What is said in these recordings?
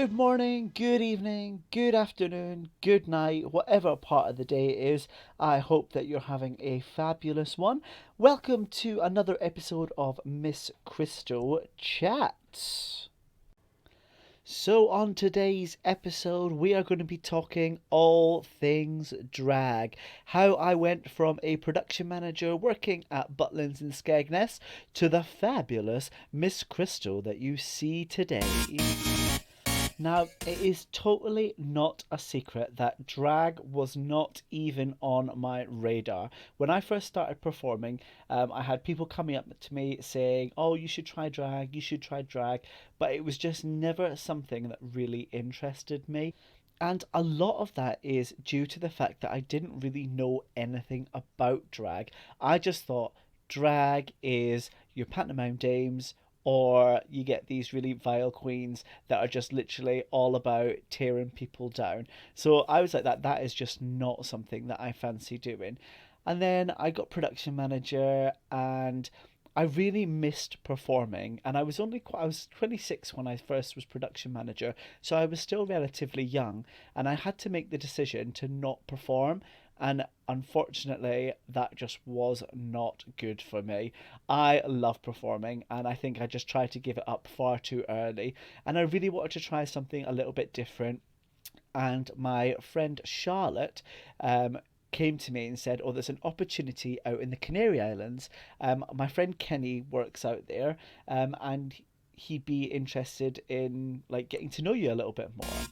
Good morning, good evening, good afternoon, good night, whatever part of the day it is. I hope that you're having a fabulous one. Welcome to another episode of Miss Crystal Chats. So, on today's episode, we are going to be talking all things drag. How I went from a production manager working at Butlins in Skegness to the fabulous Miss Crystal that you see today. Now, it is totally not a secret that drag was not even on my radar. When I first started performing, I had people coming up to me saying, "Oh, you should try drag, you should try drag," but it was just never something that really interested me. And a lot of that is due to the fact that I didn't really know anything about drag. I just thought drag is your pantomime dames, or you get these really vile queens that are just literally all about tearing people down. So I was like, that is just not something that I fancy doing. And then I got production manager, and I really missed performing. And I was 26 when I first was production manager, so I was still relatively young, and I had to make the decision to not perform. And unfortunately, that just was not good for me. I love performing, and I think I just tried to give it up far too early. And I really wanted to try something a little bit different. And my friend Charlotte came to me and said, "Oh, there's an opportunity out in the Canary Islands. My friend Kenny works out there, and he'd be interested in like getting to know you a little bit more."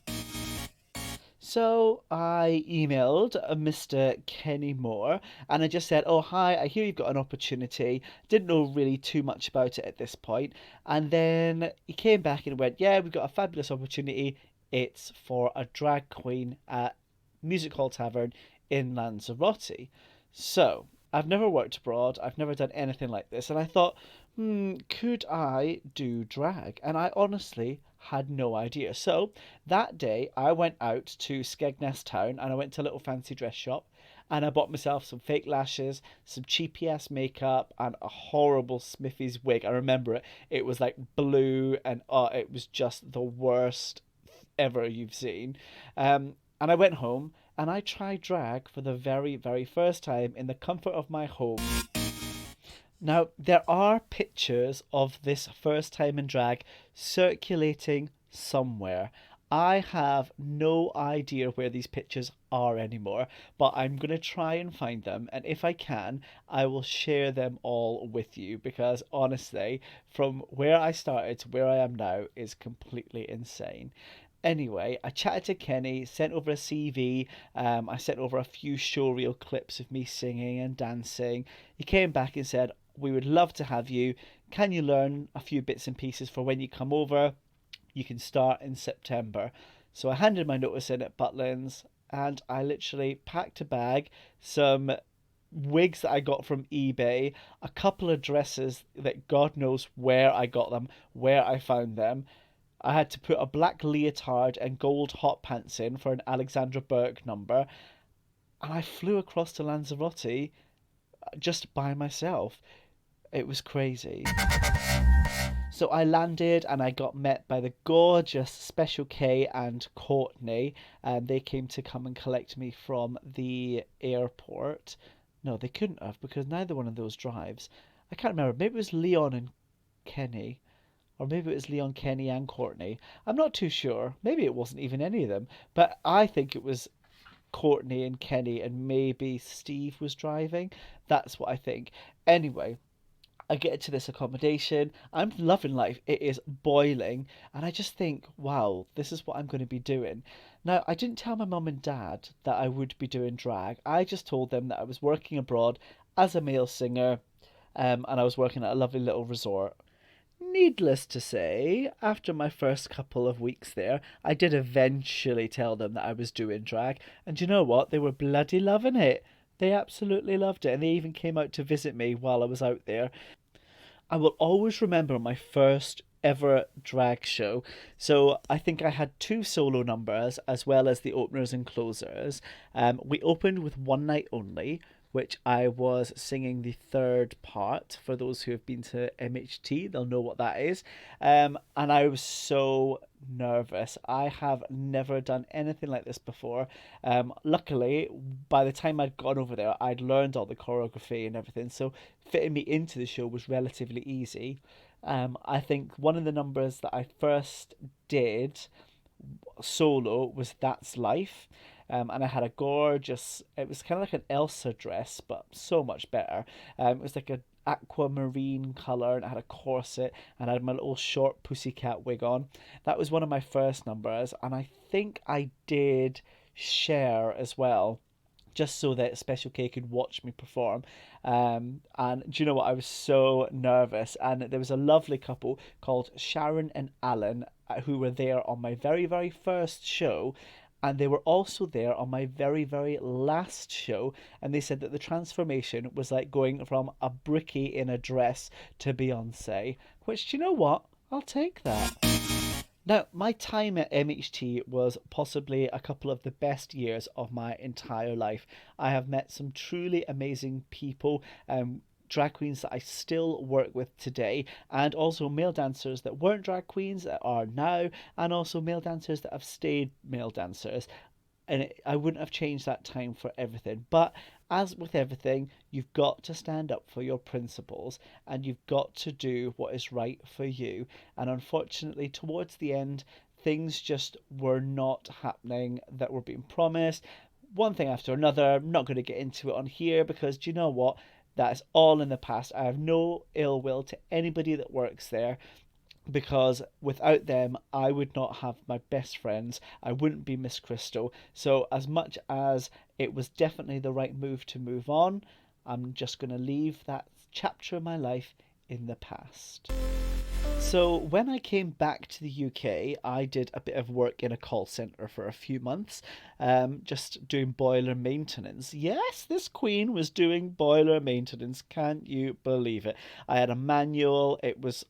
So I emailed Mr. Kenny Moore, and I just said, "Oh, hi, I hear you've got an opportunity." Didn't know really too much about it at this point. And then he came back and went, "Yeah, we've got a fabulous opportunity. It's for a drag queen at Music Hall Tavern in Lanzarote." So I've never worked abroad, I've never done anything like this, and I thought, could I do drag? And I honestly had no idea. So that day I went out to Skegness Town, and I went to a little fancy dress shop, and I bought myself some fake lashes, some cheapy ass makeup, and a horrible Smithy's wig. I remember it. It was like blue, and it was just the worst ever you've seen. And I went home and I tried drag for the very, very first time in the comfort of my home. Now, there are pictures of this first time in drag circulating somewhere. I have no idea where these pictures are anymore, but I'm going to try and find them. And if I can, I will share them all with you because honestly, from where I started to where I am now is completely insane. Anyway, I chatted to Kenny, sent over a CV. I sent over a few showreel clips of me singing and dancing. He came back and said, "We would love to have you. Can you learn a few bits and pieces for when you come over? You can start in September." So I handed my notice in at Butlins, and I literally packed a bag, some wigs that I got from eBay, a couple of dresses that God knows where I got them, where I found them. I had to put a black leotard and gold hot pants in for an Alexandra Burke number, and I flew across to Lanzarote just by myself. It was crazy. So I landed and I got met by the gorgeous Special K and Courtney, and they came to come and collect me from the airport. No, they couldn't have because neither one of those drives. I can't remember. Maybe it was Leon and Kenny. Or maybe it was Leon, Kenny, and Courtney. I'm not too sure. Maybe it wasn't even any of them. But I think it was Courtney and Kenny, and maybe Steve was driving. That's what I think. Anyway, I get to this accommodation. I'm loving life. It is boiling. And I just think, wow, this is what I'm going to be doing. Now, I didn't tell my mum and dad that I would be doing drag. I just told them that I was working abroad as a male singer, and I was working at a lovely little resort. Needless to say, after my first couple of weeks there, I did eventually tell them that I was doing drag, and you know what? They were bloody loving it. They absolutely loved it, and they even came out to visit me while I was out there. I will always remember my first ever drag show. So I think I had two solo numbers as well as the openers and closers. We opened with One Night Only, which I was singing the third part. For those who have been to MHT, they'll know what that is. And I was so nervous. I have never done anything like this before. Luckily, by the time I'd gone over there, I'd learned all the choreography and everything, so fitting me into the show was relatively easy. I think one of the numbers that I first did solo was That's Life. And I had a gorgeous, it was kind of like an Elsa dress, but so much better. It was like an aquamarine colour, and I had a corset, and I had my little short pussycat wig on. That was one of my first numbers, and I think I did Share as well, just so that Special K could watch me perform. And do you know what? I was so nervous. And there was a lovely couple called Sharon and Alan who were there on my very, very first show. And they were also there on my very, very last show. And they said that the transformation was like going from a brickie in a dress to Beyonce. Which, do you know what? I'll take that. Now, my time at MHT was possibly a couple of the best years of my entire life. I have met some truly amazing people, drag queens that I still work with today, and also male dancers that weren't drag queens that are now, and also male dancers that have stayed male dancers. I wouldn't have changed that time for everything. But as with everything, you've got to stand up for your principles, and you've got to do what is right for you. And unfortunately, towards the end, things just were not happening that were being promised. One thing after another. I'm not going to get into it on here because do you know what? That is all in the past. I have no ill will to anybody that works there, because without them, I would not have my best friends. I wouldn't be Miss Crystal. So, as much as it was definitely the right move to move on, I'm just going to leave that chapter of my life in the past. So, when I came back to the UK, I did a bit of work in a call centre for a few months, just doing boiler maintenance. Yes, this queen was doing boiler maintenance. Can't you believe it? I had a manual. It was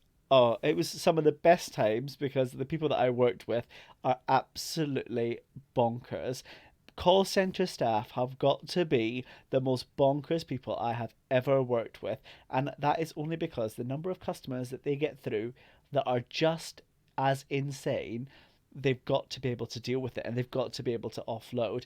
some of the best times because the people that I worked with are absolutely bonkers. Call center staff have got to be the most bonkers people I have ever worked with, and that is only because the number of customers that they get through that are just as insane, they've got to be able to deal with it, and they've got to be able to offload.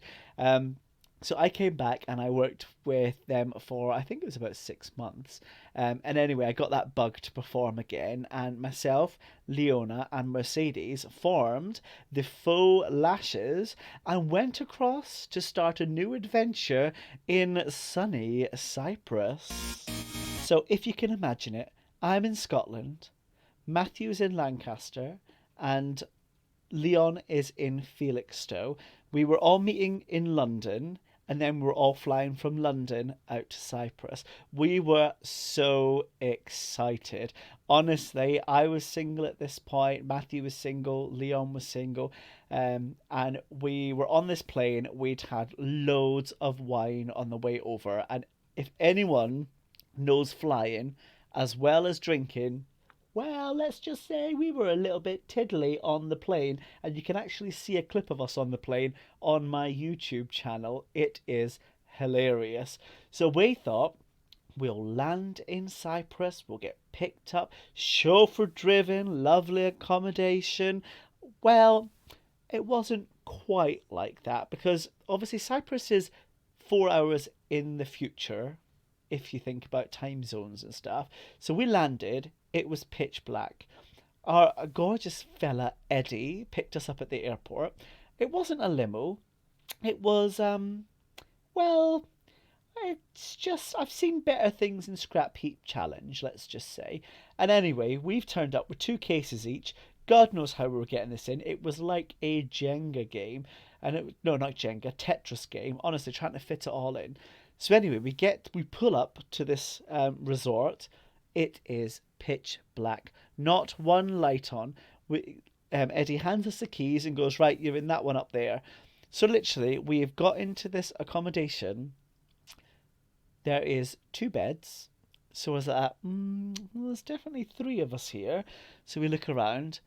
So I came back and I worked with them for I think it was about 6 months. And anyway, I got that bug to perform again, and myself, Leona, and Mercedes formed the Faux Lashes and went across to start a new adventure in sunny Cyprus. So if you can imagine it, I'm in Scotland, Matthew's in Lancaster, and Leon is in Felixstowe. We were all meeting in London, and then we were all flying from London out to Cyprus. We were so excited. Honestly, I was single at this point. Matthew was single. Leon was single. And we were on this plane. We'd had loads of wine on the way over. And if anyone knows flying as well as drinking, well, let's just say we were a little bit tiddly on the plane, and you can actually see a clip of us on the plane on my YouTube channel. It is hilarious. So we thought we'll land in Cyprus, we'll get picked up, chauffeur driven, lovely accommodation. Well, it wasn't quite like that because obviously Cyprus is 4 hours in the future if you think about time zones and stuff. So we landed, it was pitch black. Our gorgeous fella Eddie picked us up at the airport. It wasn't a limo. It was well, it's just I've seen better things in Scrap Heap Challenge, let's just say. And anyway, we've turned up with 2 cases each. God knows how we were getting this in. It was like a Jenga game, and no, not Jenga, Tetris game. Honestly, trying to fit it all in. So anyway, we pull up to this resort. It is pitch black, not one light on. Eddie hands us the keys and goes, right, you're in that one up there. So literally, we have got into this accommodation. There is 2 beds. So I was like, well, there's definitely 3 of us here. So we look around.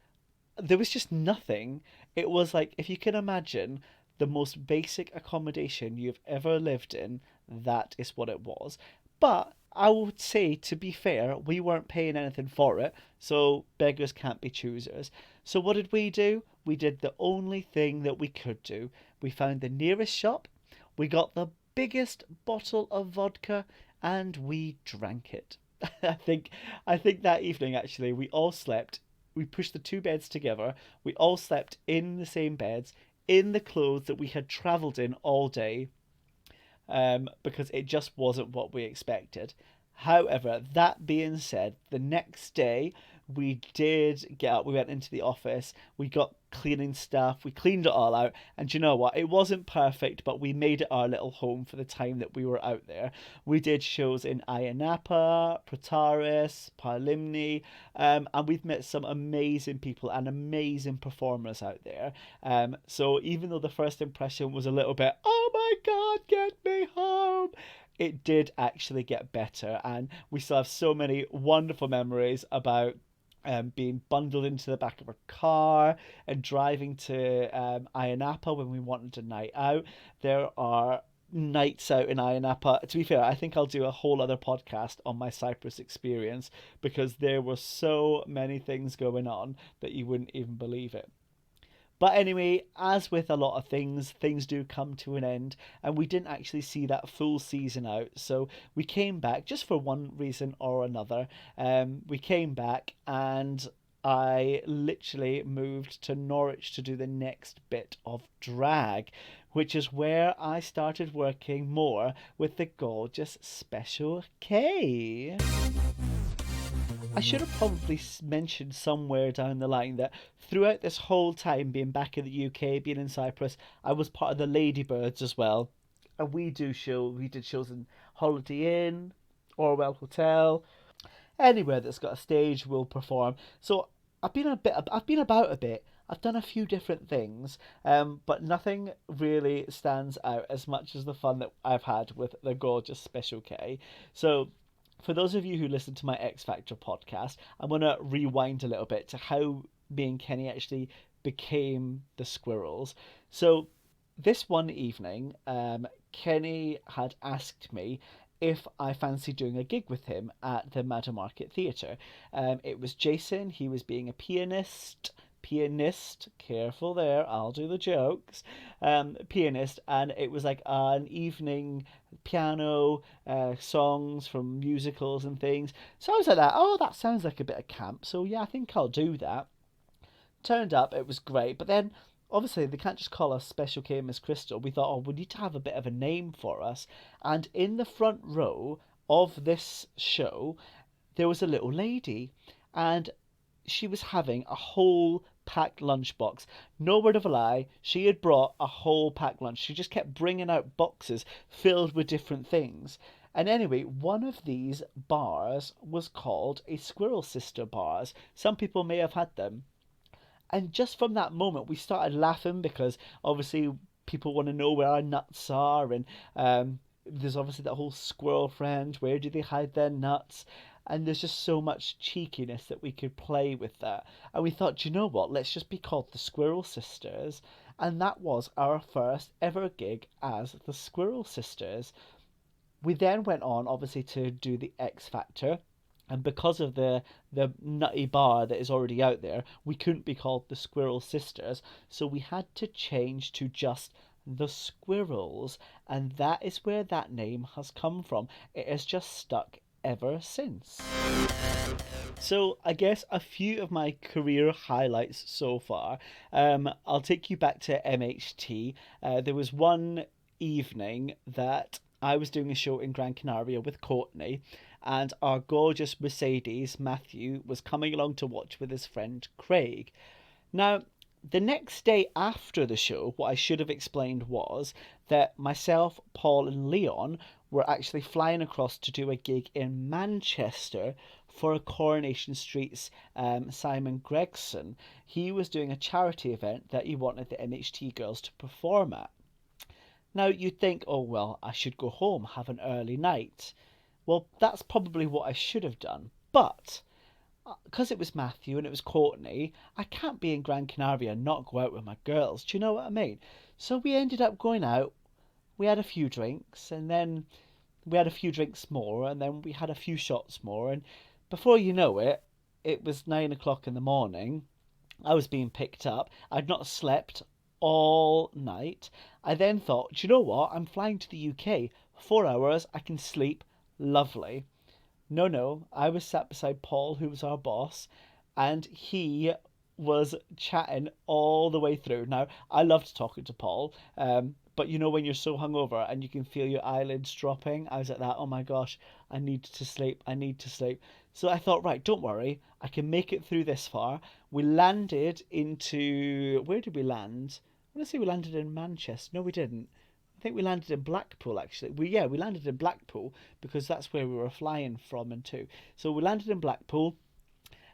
There was just nothing. It was like, if you can imagine the most basic accommodation you've ever lived in, that is what it was. But I would say, to be fair, we weren't paying anything for it, so beggars can't be choosers. So what did we do? We did the only thing that we could do. We found the nearest shop, we got the biggest bottle of vodka, and we drank it. I think I think that evening actually we all slept. We pushed the two beds together. We all slept in the same beds in the clothes that we had travelled in all day, because it just wasn't what we expected. However, that being said, the next day we did get up. We went into the office. We got cleaning stuff. We cleaned it all out. And you know what? It wasn't perfect, but we made it our little home for the time that we were out there. We did shows in Ayia Napa, Protaris, Parlimni, and we've met some amazing people and amazing performers out there. So even though the first impression was a little bit, oh my God, get me home, it did actually get better, and we still have so many wonderful memories about being bundled into the back of a car and driving to Ayia Napa when we wanted a night out. There are nights out in Ayia Napa. To be fair, I think I'll do a whole other podcast on my Cyprus experience, because there were so many things going on that you wouldn't even believe it. But anyway, as with a lot of things, things do come to an end, and we didn't actually see that full season out. So we came back just for one reason or another. We came back, and I literally moved to Norwich to do the next bit of drag, which is where I started working more with the gorgeous Special K. I should have probably mentioned somewhere down the line that throughout this whole time being back in the UK, being in Cyprus, I was part of the Ladybirds as well. And we did shows in Holiday Inn, Orwell Hotel, anywhere that's got a stage will perform. So I've been about a bit. I've done a few different things, but nothing really stands out as much as the fun that I've had with the gorgeous Special K. So for those of you who listen to my X Factor podcast, I'm going to rewind a little bit to how me and Kenny actually became the Squirrels. So, this one evening, Kenny had asked me if I fancied doing a gig with him at the Madder Market Theatre. It was Jason, he was being a pianist, careful there, I'll do the jokes, pianist, and it was like an evening piano, songs from musicals and things. So I was like that, oh, that sounds like a bit of camp, so yeah, I think I'll do that. Turned up, it was great, but then obviously they can't just call us Special K Miss Crystal. We thought, oh, we need to have a bit of a name for us, and in the front row of this show there was a little lady, and she was having a whole packed lunchbox. No word of a lie, she had brought a whole packed lunch. She just kept bringing out boxes filled with different things. And anyway, one of these bars was called a Squirrel Sister bars. Some people may have had them. And just from that moment, we started laughing because obviously people want to know where our nuts are, and there's obviously that whole squirrel friend. Where do they hide their nuts? And there's just so much cheekiness that we could play with that. And we thought, do you know what? Let's just be called the Squirrel Sisters. And that was our first ever gig as the Squirrel Sisters. We then went on, obviously, to do the X Factor. And because of the nutty bar that is already out there, we couldn't be called the Squirrel Sisters. So we had to change to just the Squirrels. And that is where that name has come from. It has just stuck ever since. So I guess a few of my career highlights so far. I'll take you back to MHT. There was one evening that I was doing a show in Gran Canaria with Courtney, and our gorgeous Mercedes, Matthew, was coming along to watch with his friend Craig. Now, the next day after the show, what I should have explained was that myself, Paul, and Leon were actually flying across to do a gig in Manchester for Coronation Street's Simon Gregson. He was doing a charity event that he wanted the MHT girls to perform at. Now, you'd think, oh, well, I should go home, have an early night. Well, that's probably what I should have done. But because it was Matthew and it was Courtney, I can't be in Gran Canaria and not go out with my girls. Do you know what I mean? So we ended up going out. we had a few drinks, and then we had a few drinks more, and then we had a few shots more, and before you know it, it was 9 o'clock in the morning. I was being picked up. I'd not slept all night. I then thought, do you know what? I'm flying to the UK. 4 hours, I can sleep. Lovely. No, no. I was sat beside Paul, who was our boss, and he was chatting all the way through. Now, I loved talking to Paul, but you know when you're so hungover and you can feel your eyelids dropping, I was like that. Oh my gosh, I need to sleep. I need to sleep. So I thought, right, don't worry, I can make it through this far. We landed into where did we land? I want to say we landed in Manchester. No, we didn't. I think we landed in Blackpool actually. We landed in Blackpool because that's where we were flying from and to. So we landed in Blackpool,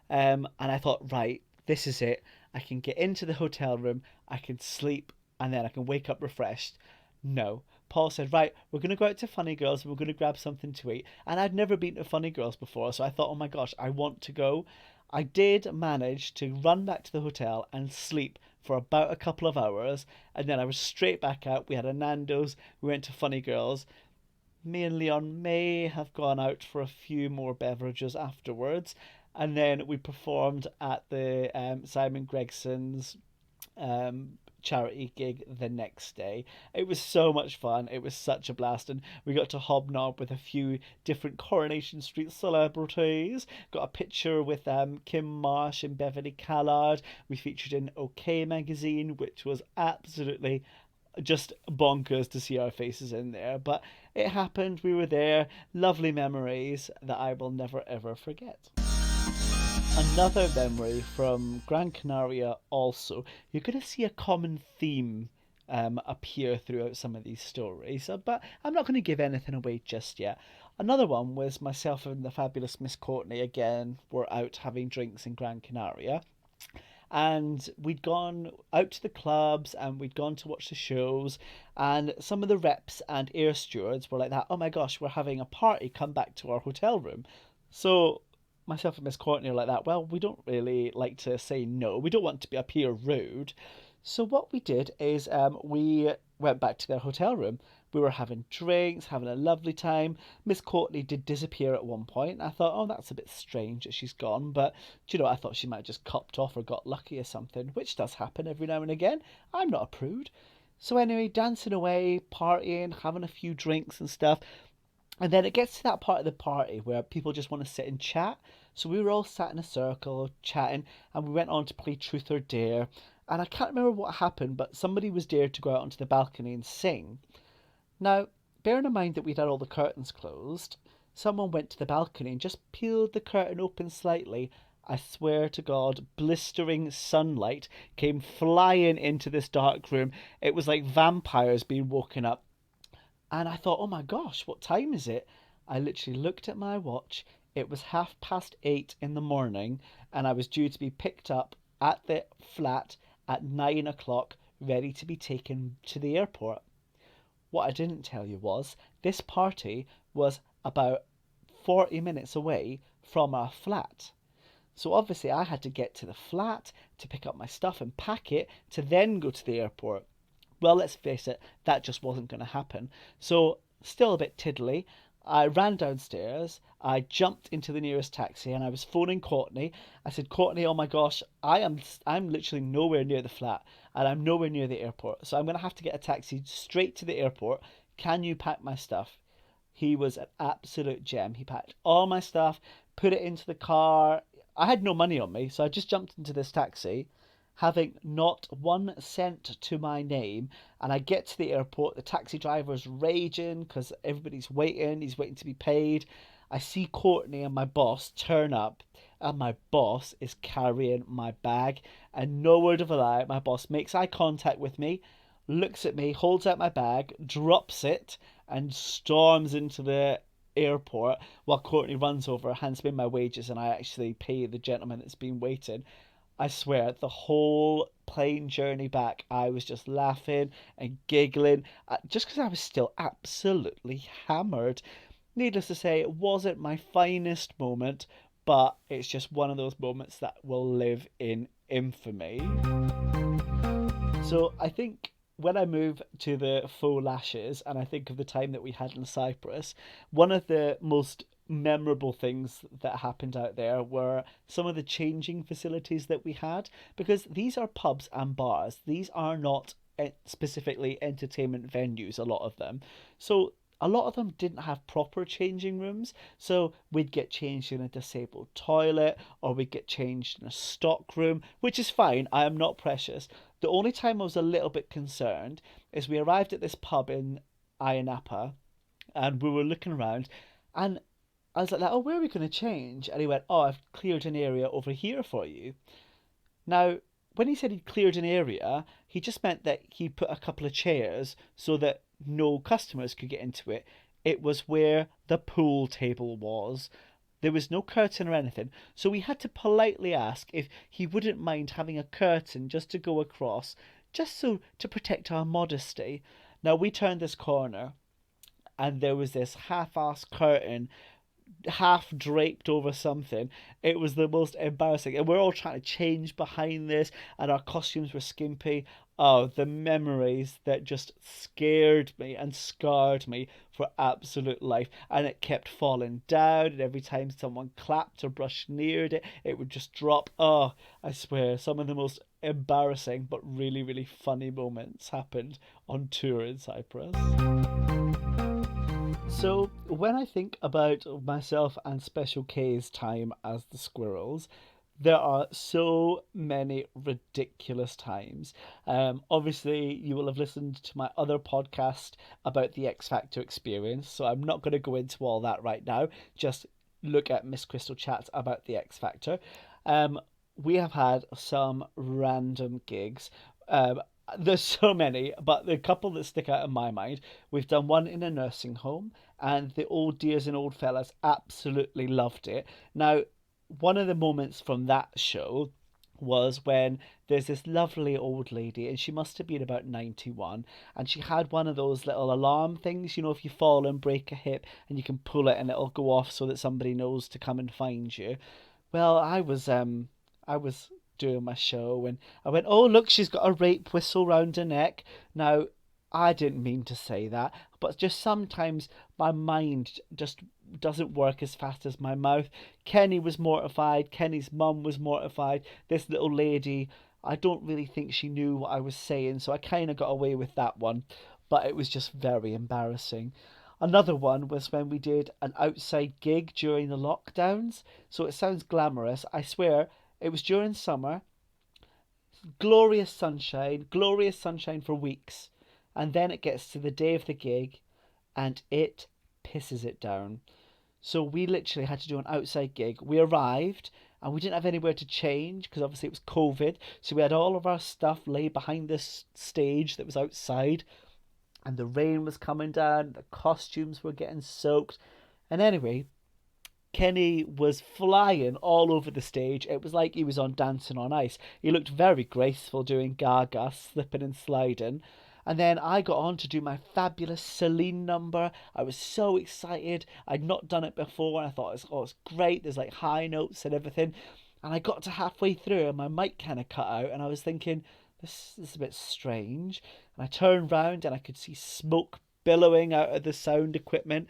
and I thought, right, this is it. I can get into the hotel room, I can sleep, and then I can wake up refreshed. No. Paul said, right, we're going to go out to Funny Girls and we're going to grab something to eat. And I'd never been to Funny Girls before, so I thought, oh my gosh, I want to go. I did manage to run back to the hotel and sleep for about a couple of hours, and then I was straight back out. We had a Nando's, we went to Funny Girls. Me and Leon may have gone out for a few more beverages afterwards, and then we performed at the Simon Gregson's charity gig the next day. It was so much fun. It was such a blast, and we got to hobnob with a few different Coronation Street celebrities. Got a picture with Kim Marsh and Beverly Callard. We featured in OK magazine, which was absolutely just bonkers to see our faces in there. But it happened. We were there. Lovely memories that I will never ever forget. Another memory from Gran Canaria also, you're going to see a common theme appear throughout some of these stories, but I'm not going to give anything away just yet. Another one was myself and the fabulous Miss Courtney again were out having drinks in Gran Canaria. And we'd gone out to the clubs and we'd gone to watch the shows, and some of the reps and air stewards were like that, oh my gosh, we're having a party, come back to our hotel room. So myself and Miss Courtney are like that. Well, we don't really like to say no. We don't want to appear rude. So what we did is we went back to their hotel room. We were having drinks, having a lovely time. Miss Courtney did disappear at one point. I thought, oh, that's a bit strange that she's gone. But, do you know, I thought she might have just copped off or got lucky or something, which does happen every now and again. I'm not a prude. So anyway, dancing away, partying, having a few drinks and stuff. And then it gets to that part of the party where people just want to sit and chat. So we were all sat in a circle chatting, and we went on to play Truth or Dare. And I can't remember what happened, but somebody was dared to go out onto the balcony and sing. Now, bearing in mind that we'd had all the curtains closed, someone went to the balcony and just peeled the curtain open slightly. I swear to God, blistering sunlight came flying into this dark room. It was like vampires being woken up. And I thought, oh my gosh, what time is it? I literally looked at my watch. It was 8:30 in the morning, and I was due to be picked up at the flat at 9 o'clock, ready to be taken to the airport. What I didn't tell you was this party was about 40 minutes away from our flat. So obviously I had to get to the flat to pick up my stuff and pack it to then go to the airport. Well, let's face it, that just wasn't going to happen. So, still a bit tiddly. I ran downstairs, I jumped into the nearest taxi, and I was phoning Courtney. I said, Courtney, oh my gosh, I'm literally nowhere near the flat, and I'm nowhere near the airport. So I'm going to have to get a taxi straight to the airport. Can you pack my stuff? He was an absolute gem. He packed all my stuff, put it into the car. I had no money on me, so I just jumped into this taxi, having not 1 cent to my name. And I get to the airport, the taxi driver's raging because everybody's waiting, he's waiting to be paid. I see Courtney and my boss turn up, and my boss is carrying my bag. And no word of a lie, my boss makes eye contact with me, looks at me, holds out my bag, drops it, and storms into the airport while Courtney runs over, hands me my wages, and I actually pay the gentleman that's been waiting. I swear, the whole plane journey back, I was just laughing and giggling, just because I was still absolutely hammered. Needless to say, it wasn't my finest moment, but it's just one of those moments that will live in infamy. So I think when I move to the faux lashes and I think of the time that we had in Cyprus, one of the most memorable things that happened out there were some of the changing facilities that we had, because these are pubs and bars. These are not specifically entertainment venues, a lot of them. So a lot of them didn't have proper changing rooms. So we'd get changed in a disabled toilet, or we'd get changed in a stock room, which is fine. I am not precious. The only time I was a little bit concerned is we arrived at this pub in Ayia Napa, and we were looking around, and I was like, oh, where are we going to change? And he went, oh, I've cleared an area over here for you. Now, when he said he'd cleared an area, he just meant that he put a couple of chairs so that no customers could get into it. It was where the pool table was. There was no curtain or anything, so we had to politely ask if he wouldn't mind having a curtain just to go across, just so to protect our modesty. Now, we turned this corner, and there was this half-ass curtain half draped over something. It was the most embarrassing. And we're all trying to change behind this, and our costumes were skimpy. Oh, the memories that just scared me and scarred me for absolute life. And it kept falling down, and every time someone clapped or brushed near it, it would just drop. Oh, I swear, some of the most embarrassing but really, really funny moments happened on tour in Cyprus. So, when I think about myself and Special K's time as the squirrels, there are so many ridiculous times. Obviously, you will have listened to my other podcast about the X Factor experience, so I'm not going to go into all that right now. Just look at Miss Crystal Chats about the X Factor. We have had some random gigs. There's so many, but the couple that stick out in my mind, we've done one in a nursing home, and the old dears and old fellas absolutely loved it. Now, one of the moments from that show was when there's this lovely old lady, and she must have been about 91, and she had one of those little alarm things, you know, if you fall and break a hip and you can pull it and it'll go off so that somebody knows to come and find you. Well, I was doing my show, and I went, oh, look, she's got a rape whistle round her neck. Now, I didn't mean to say that, but just sometimes my mind just doesn't work as fast as my mouth. Kenny was mortified. Kenny's mum was mortified. This little lady, I don't really think she knew what I was saying, so I kind of got away with that one, but it was just very embarrassing. Another one was when we did an outside gig during the lockdowns. So it sounds glamorous. I swear, it was during summer, glorious sunshine for weeks. And then it gets to the day of the gig, and it pisses it down. So we literally had to do an outside gig. We arrived, and we didn't have anywhere to change because obviously it was COVID. So we had all of our stuff laid behind this stage that was outside, and the rain was coming down. The costumes were getting soaked. And anyway, Kenny was flying all over the stage. It was like he was on Dancing on Ice. He looked very graceful doing Gaga, slipping and sliding. And then I got on to do my fabulous Celine number. I was so excited. I'd not done it before, and I thought, it's great. There's like high notes and everything. And I got to halfway through, and my mic kind of cut out, and I was thinking, this is a bit strange. And I turned round, and I could see smoke billowing out of the sound equipment.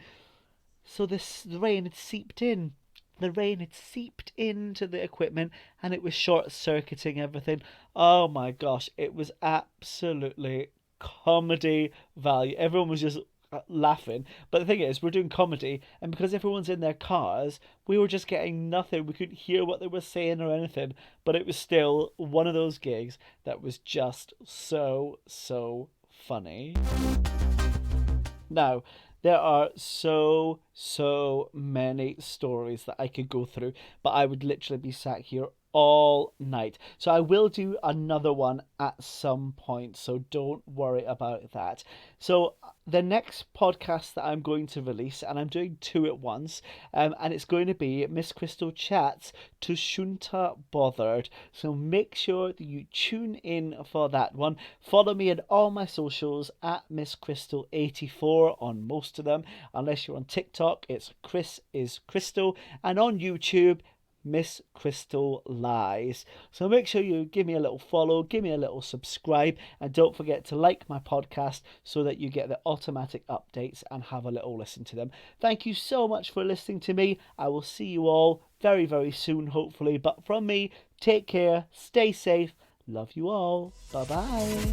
So the rain had seeped in. The rain had seeped into the equipment, and it was short circuiting everything. Oh my gosh, it was absolutely comedy value. Everyone was just laughing. But the thing is, we're doing comedy, and because everyone's in their cars, we were just getting nothing. We couldn't hear what they were saying or anything. But it was still one of those gigs that was just so funny. Now, there are so many stories that I could go through, but I would literally be sat here all night. So I will do another one at some point, so don't worry about that. So the next podcast that I'm going to release, and I'm doing two at once, and it's going to be Miss Crystal Chats to Shunta Bothered. So make sure that you tune in for that one. Follow me on all my socials at Miss Crystal84 on most of them. Unless you're on TikTok, it's Chris is Crystal, and on YouTube, Miss Crystal Lies. So make sure you give me a little follow, give me a little subscribe, and don't forget to like my podcast so that you get the automatic updates and have a little listen to them. Thank you so much for listening to me. I will see you all very, very soon, hopefully. But from me, take care, stay safe, love you all. Bye-bye.